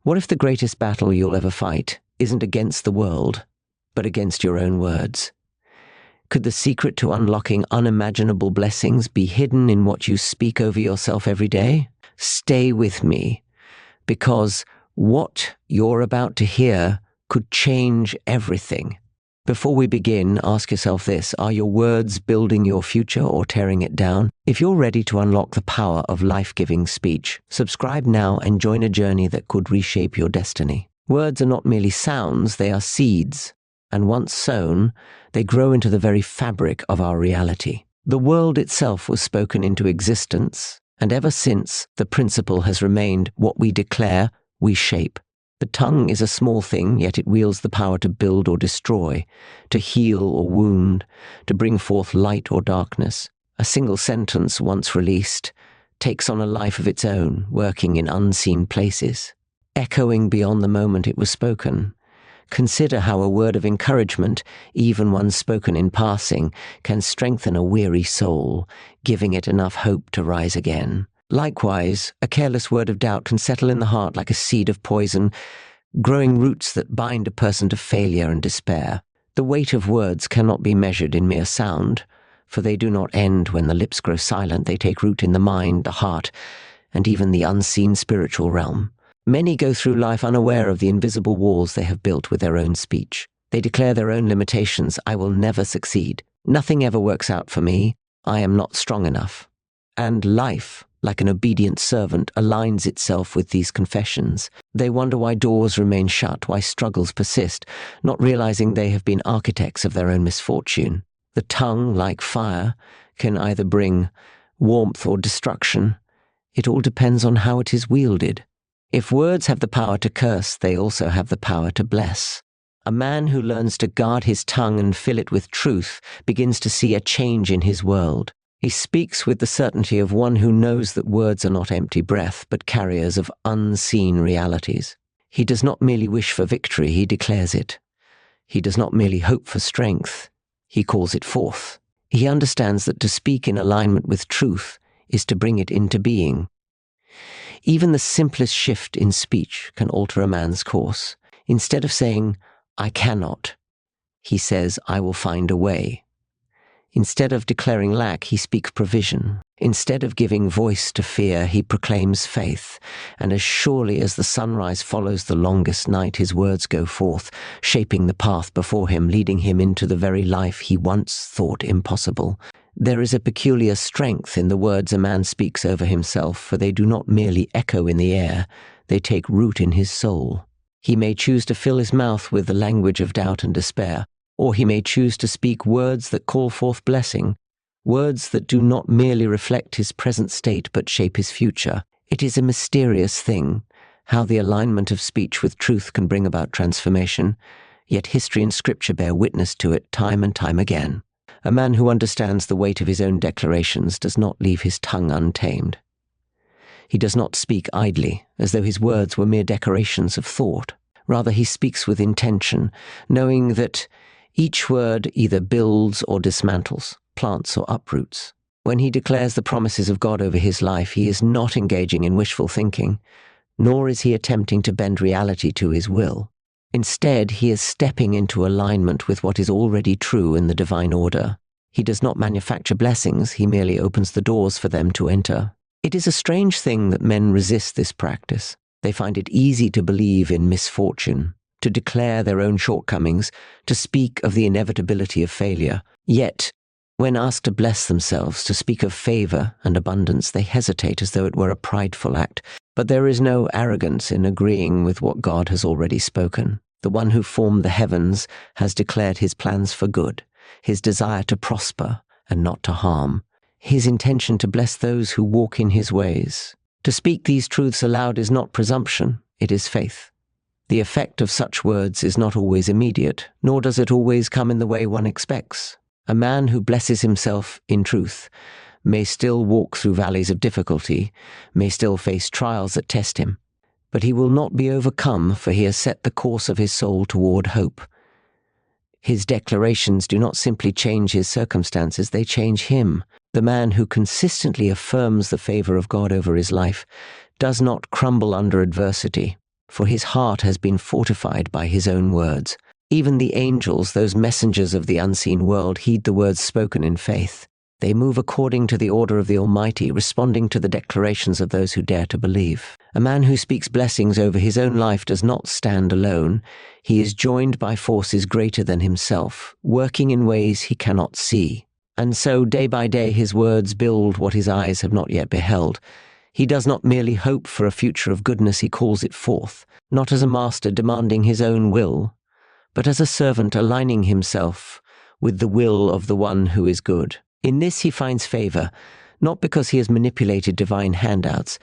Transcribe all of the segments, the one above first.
What if the greatest battle you'll ever fight isn't against the world, but against your own words? Could the secret to unlocking unimaginable blessings be hidden in what you speak over yourself every day? Stay with me, because what you're about to hear could change everything. Before we begin, ask yourself this: are your words building your future or tearing it down? If you're ready to unlock the power of life-giving speech, subscribe now and join a journey that could reshape your destiny. Words are not merely sounds, they are seeds, and once sown, they grow into the very fabric of our reality. The world itself was spoken into existence, and ever since, the principle has remained: what we declare, we shape. The tongue is a small thing, yet it wields the power to build or destroy, to heal or wound, to bring forth light or darkness. A single sentence, once released, takes on a life of its own, working in unseen places, echoing beyond the moment it was spoken. Consider how a word of encouragement, even one spoken in passing, can strengthen a weary soul, giving it enough hope to rise again. Likewise, a careless word of doubt can settle in the heart like a seed of poison, growing roots that bind a person to failure and despair. The weight of words cannot be measured in mere sound, for they do not end when the lips grow silent. They take root in the mind, the heart, and even the unseen spiritual realm. Many go through life unaware of the invisible walls they have built with their own speech. They declare their own limitations: I will never succeed. Nothing ever works out for me. I am not strong enough. And life, like an obedient servant, aligns itself with these confessions. They wonder why doors remain shut, why struggles persist, not realizing they have been architects of their own misfortune. The tongue, like fire, can either bring warmth or destruction. It all depends on how it is wielded. If words have the power to curse, they also have the power to bless. A man who learns to guard his tongue and fill it with truth begins to see a change in his world. He speaks with the certainty of one who knows that words are not empty breath, but carriers of unseen realities. He does not merely wish for victory, he declares it. He does not merely hope for strength, he calls it forth. He understands that to speak in alignment with truth is to bring it into being. Even the simplest shift in speech can alter a man's course. Instead of saying, I cannot, he says, I will find a way. Instead of declaring lack, he speaks provision. Instead of giving voice to fear, he proclaims faith. And as surely as the sunrise follows the longest night, his words go forth, shaping the path before him, leading him into the very life he once thought impossible. There is a peculiar strength in the words a man speaks over himself, for they do not merely echo in the air, they take root in his soul. He may choose to fill his mouth with the language of doubt and despair, or he may choose to speak words that call forth blessing, words that do not merely reflect his present state but shape his future. It is a mysterious thing, how the alignment of speech with truth can bring about transformation, yet history and scripture bear witness to it time and time again. A man who understands the weight of his own declarations does not leave his tongue untamed. He does not speak idly, as though his words were mere decorations of thought. Rather, he speaks with intention, knowing that each word either builds or dismantles, plants or uproots. When he declares the promises of God over his life, he is not engaging in wishful thinking, nor is he attempting to bend reality to his will. Instead, he is stepping into alignment with what is already true in the divine order. He does not manufacture blessings, he merely opens the doors for them to enter. It is a strange thing that men resist this practice. They find it easy to believe in misfortune, to declare their own shortcomings, to speak of the inevitability of failure. Yet, when asked to bless themselves, to speak of favor and abundance, they hesitate as though it were a prideful act. But there is no arrogance in agreeing with what God has already spoken. The one who formed the heavens has declared his plans for good, his desire to prosper and not to harm, his intention to bless those who walk in his ways. To speak these truths aloud is not presumption, it is faith. The effect of such words is not always immediate, nor does it always come in the way one expects. A man who blesses himself in truth may still walk through valleys of difficulty, may still face trials that test him, but he will not be overcome, for he has set the course of his soul toward hope. His declarations do not simply change his circumstances, they change him. The man who consistently affirms the favor of God over his life does not crumble under adversity. for his heart has been fortified by his own words. Even the angels, those messengers of the unseen world, heed the words spoken in faith. They move according to the order of the Almighty, responding to the declarations of those who dare to believe. A man who speaks blessings over his own life does not stand alone. He is joined by forces greater than himself, working in ways he cannot see. And so, day by day, his words build what his eyes have not yet beheld. He does not merely hope for a future of goodness, he calls it forth, not as a master demanding his own will, but as a servant aligning himself with the will of the one who is good. In this he finds favor, not because he has manipulated divine handouts,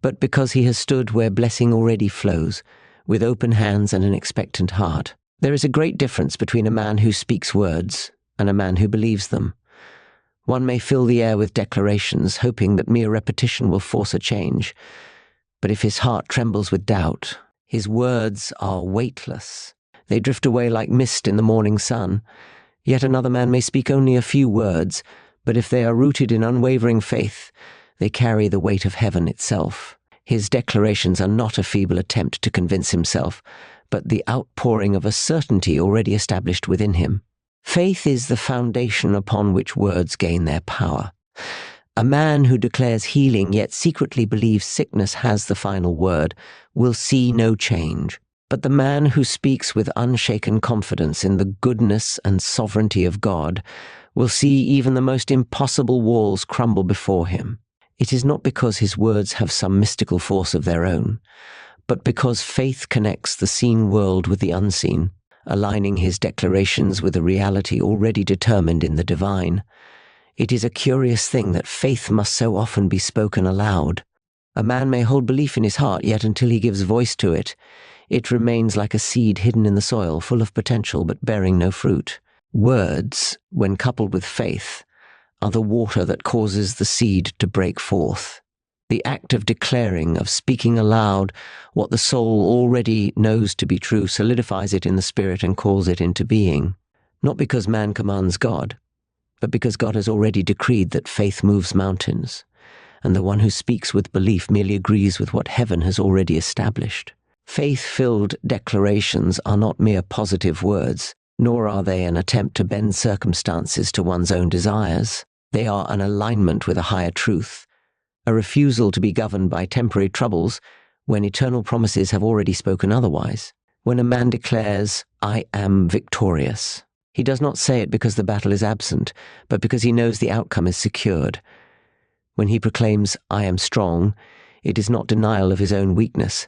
but because he has stood where blessing already flows, with open hands and an expectant heart. There is a great difference between a man who speaks words and a man who believes them. One may fill the air with declarations, hoping that mere repetition will force a change. But if his heart trembles with doubt, his words are weightless. They drift away like mist in the morning sun. Yet another man may speak only a few words, but if they are rooted in unwavering faith, they carry the weight of heaven itself. His declarations are not a feeble attempt to convince himself, but the outpouring of a certainty already established within him. Faith is the foundation upon which words gain their power. A man who declares healing yet secretly believes sickness has the final word will see no change. But the man who speaks with unshaken confidence in the goodness and sovereignty of God will see even the most impossible walls crumble before him. It is not because his words have some mystical force of their own, but because faith connects the seen world with the unseen, aligning his declarations with a reality already determined in the divine. It is a curious thing that faith must so often be spoken aloud. A man may hold belief in his heart, yet until he gives voice to it, it remains like a seed hidden in the soil, full of potential but bearing no fruit. Words, when coupled with faith, are the water that causes the seed to break forth. The act of declaring, of speaking aloud what the soul already knows to be true, solidifies it in the spirit and calls it into being. Not because man commands God, but because God has already decreed that faith moves mountains, and the one who speaks with belief merely agrees with what heaven has already established. Faith-filled declarations are not mere positive words, nor are they an attempt to bend circumstances to one's own desires. They are an alignment with a higher truth, a refusal to be governed by temporary troubles when eternal promises have already spoken otherwise. When a man declares, "I am victorious," he does not say it because the battle is absent, but because he knows the outcome is secured. When he proclaims, "I am strong," it is not denial of his own weakness,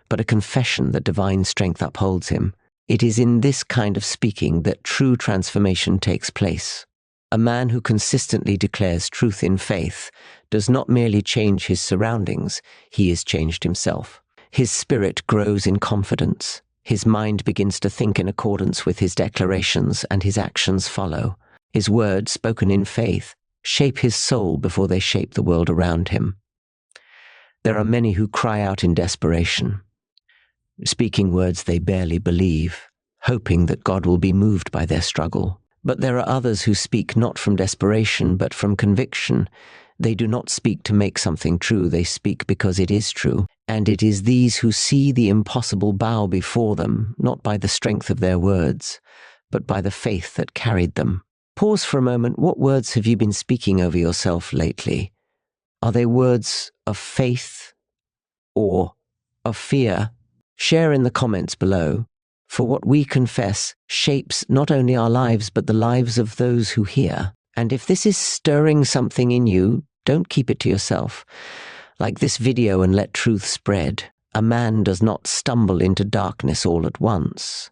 but a confession that divine strength upholds him. It is in this kind of speaking that true transformation takes place. A man who consistently declares truth in faith does not merely change his surroundings, he is changed himself. His spirit grows in confidence. His mind begins to think in accordance with his declarations, and his actions follow. His words, spoken in faith, shape his soul before they shape the world around him. There are many who cry out in desperation, speaking words they barely believe, hoping that God will be moved by their struggle. But there are others who speak not from desperation, but from conviction. They do not speak to make something true, they speak because it is true. And it is these who see the impossible bow before them, not by the strength of their words, but by the faith that carried them. Pause for a moment. What words have you been speaking over yourself lately? Are they words of faith or of fear? Share in the comments below, for what we confess shapes not only our lives but the lives of those who hear. And if this is stirring something in you, don't keep it to yourself. Like this video, and let truth spread. A man does not stumble into darkness all at once.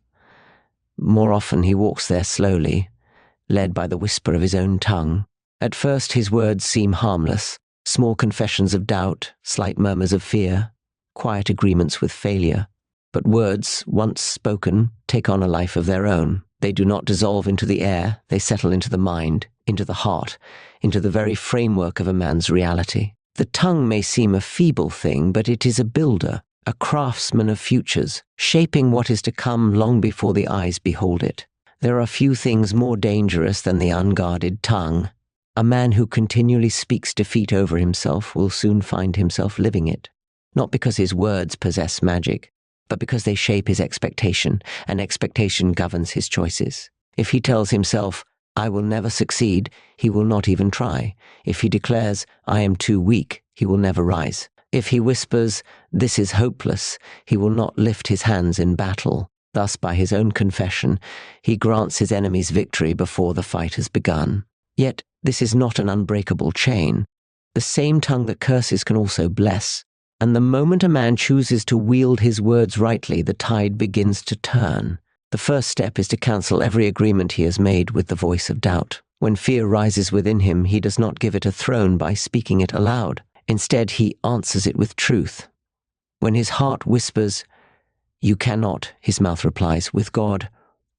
More often he walks there slowly, led by the whisper of his own tongue. At first his words seem harmless, small confessions of doubt, slight murmurs of fear, quiet agreements with failure. But words, once spoken, take on a life of their own. They do not dissolve into the air, they settle into the mind, into the heart, into the very framework of a man's reality. The tongue may seem a feeble thing, but it is a builder, a craftsman of futures, shaping what is to come long before the eyes behold it. There are few things more dangerous than the unguarded tongue. A man who continually speaks defeat over himself will soon find himself living it, not because his words possess magic, but because they shape his expectation, and expectation governs his choices. If he tells himself, "I will never succeed," he will not even try. If he declares, "I am too weak," he will never rise. If he whispers, "This is hopeless," he will not lift his hands in battle. Thus, by his own confession, he grants his enemies victory before the fight has begun. Yet, this is not an unbreakable chain. The same tongue that curses can also bless. And the moment a man chooses to wield his words rightly, the tide begins to turn. The first step is to cancel every agreement he has made with the voice of doubt. When fear rises within him, he does not give it a throne by speaking it aloud. Instead, he answers it with truth. When his heart whispers, "You cannot," his mouth replies, "With God,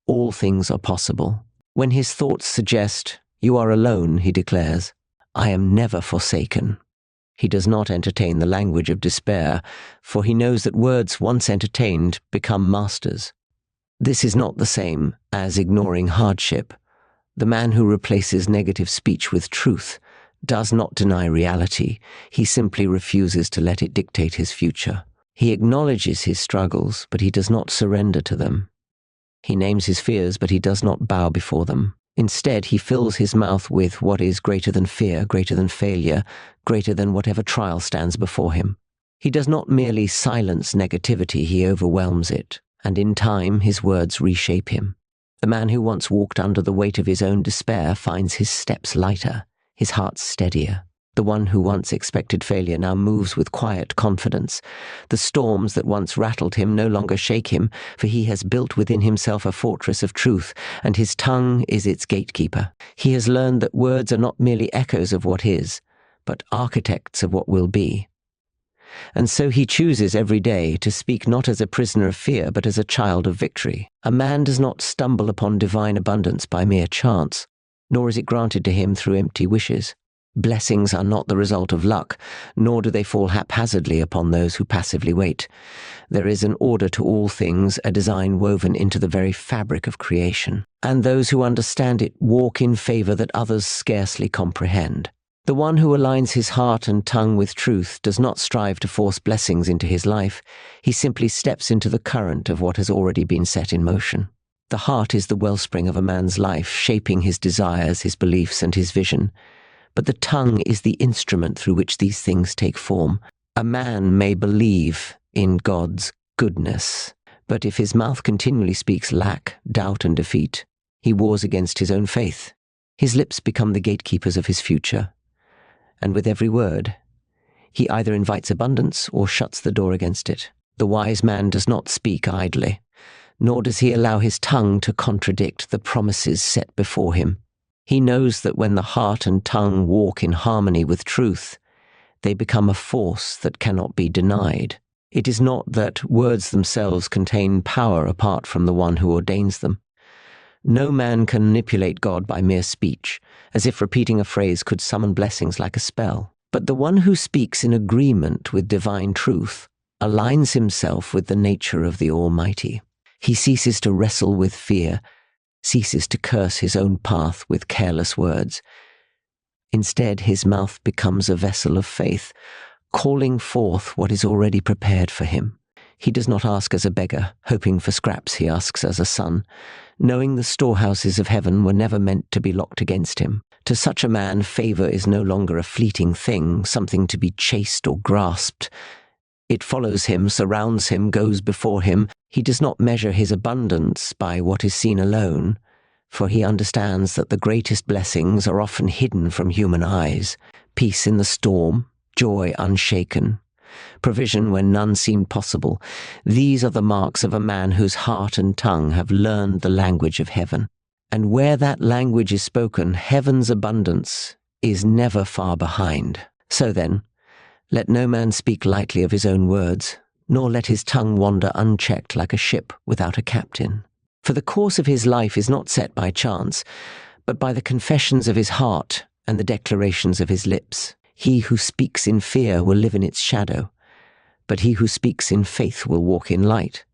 all things are possible." When his thoughts suggest, "You are alone," he declares, "I am never forsaken." He does not entertain the language of despair, for he knows that words once entertained become masters. This is not the same as ignoring hardship. The man who replaces negative speech with truth does not deny reality. He simply refuses to let it dictate his future. He acknowledges his struggles, but he does not surrender to them. He names his fears, but he does not bow before them. Instead, he fills his mouth with what is greater than fear, greater than failure, greater than whatever trial stands before him. He does not merely silence negativity, he overwhelms it, and in time his words reshape him. The man who once walked under the weight of his own despair finds his steps lighter, his heart steadier. The one who once expected failure now moves with quiet confidence. The storms that once rattled him no longer shake him, for he has built within himself a fortress of truth, and his tongue is its gatekeeper. He has learned that words are not merely echoes of what is, but architects of what will be. And so he chooses every day to speak not as a prisoner of fear, but as a child of victory. A man does not stumble upon divine abundance by mere chance, nor is it granted to him through empty wishes. Blessings are not the result of luck, nor do they fall haphazardly upon those who passively wait. There is an order to all things, a design woven into the very fabric of creation, and those who understand it walk in favor that others scarcely comprehend. The one who aligns his heart and tongue with truth does not strive to force blessings into his life. He simply steps into the current of what has already been set in motion. The heart is the wellspring of a man's life, shaping his desires, his beliefs, and his vision. But the tongue is the instrument through which these things take form. A man may believe in God's goodness, but if his mouth continually speaks lack, doubt, and defeat, he wars against his own faith. His lips become the gatekeepers of his future, and with every word, he either invites abundance or shuts the door against it. The wise man does not speak idly, nor does he allow his tongue to contradict the promises set before him. He knows that when the heart and tongue walk in harmony with truth, they become a force that cannot be denied. It is not that words themselves contain power apart from the one who ordains them. No man can manipulate God by mere speech, as if repeating a phrase could summon blessings like a spell. But the one who speaks in agreement with divine truth aligns himself with the nature of the Almighty. He ceases to wrestle with fear, ceases to curse his own path with careless words. Instead, his mouth becomes a vessel of faith, calling forth what is already prepared for him. He does not ask as a beggar, hoping for scraps. He asks as a son, knowing the storehouses of heaven were never meant to be locked against him. To such a man, favor is no longer a fleeting thing, something to be chased or grasped. It follows him, surrounds him, goes before him. He does not measure his abundance by what is seen alone, for he understands that the greatest blessings are often hidden from human eyes. Peace in the storm, joy unshaken, provision when none seemed possible. These are the marks of a man whose heart and tongue have learned the language of heaven. And where that language is spoken, heaven's abundance is never far behind. So then, let no man speak lightly of his own words, nor let his tongue wander unchecked like a ship without a captain. For the course of his life is not set by chance, but by the confessions of his heart and the declarations of his lips. He who speaks in fear will live in its shadow, but he who speaks in faith will walk in light.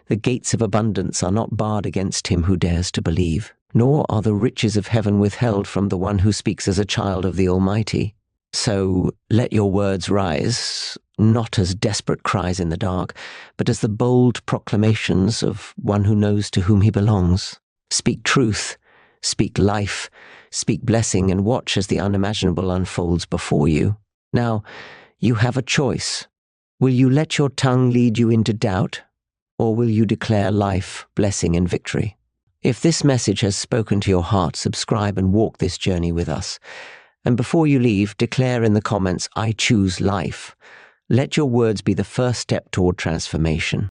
The gates of abundance are not barred against him who dares to believe, nor are the riches of heaven withheld from the one who speaks as a child of the Almighty. So let your words rise, not as desperate cries in the dark, but as the bold proclamations of one who knows to whom he belongs. Speak truth, speak life, speak blessing, and watch as the unimaginable unfolds before you. Now, you have a choice. Will you let your tongue lead you into doubt, or will you declare life, blessing, and victory? If this message has spoken to your heart, subscribe and walk this journey with us. And before you leave, declare in the comments, "I choose life." Let your words be the first step toward transformation.